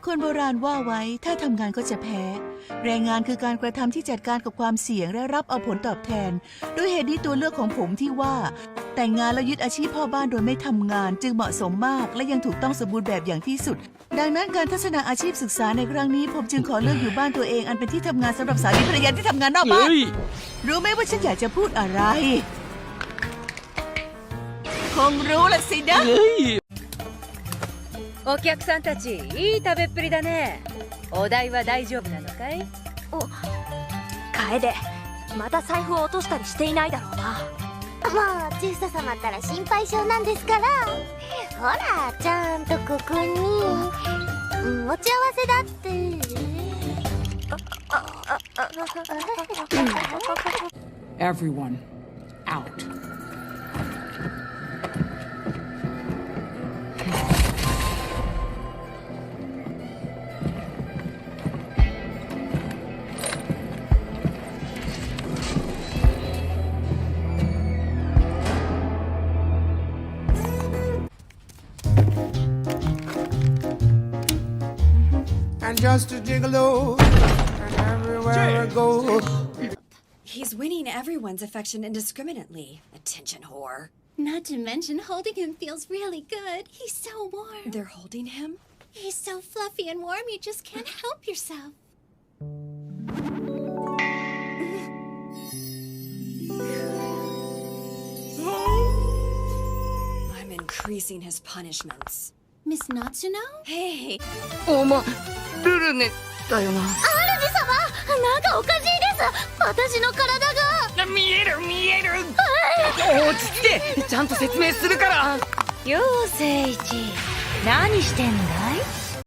คนโบราณว่าไว้ถ้าทำงานก็จะแพ้แรงงานคือการกระทำที่จัดการกับความเสี่ยงและรับเอาผลตอบแทนด้วยเหตุนี้ตัวเลือกของผมที่ว่าแต่งงานแล้วยึดอาชีพพ่อบ้านโดยไม่ทำงานจึงเหมาะสมมากและยังถูกต้องสมบูรณ์แบบอย่างที่สุดดังนั้นการทัศนาอาชีพศึกษาในครั้งนี้ผมจึงขอเลือกอยู่บ้านตัวเองอันเป็นที่ทำงานสำหรับสามีภรรยาที่ทำงานนอกบ้านรู้ไหมว่าฉันอยากจะพูดอะไรคงรู้ละสินะお客さんたちいい食べっぷりだねお代は大丈夫なのかいお楓また財布を落としたりしていないだろうなもう中佐様ったら心配性なんですからほらちゃんとここに持ち合わせだって Everyone out I'm just a gigolo, and everywhere I go. He's winning everyone's affection indiscriminately. Attention whore. Not to mention holding him feels really good. He's so warm. They're holding him? He's so fluffy and warm you just can't help yourself. I'm increasing his punishments. Miss Natsuno? Hey! お前ルルネだよな主様なんかおかしいです私の体が見える見える落ち着けちゃんと説明するからよう誠一何してんだい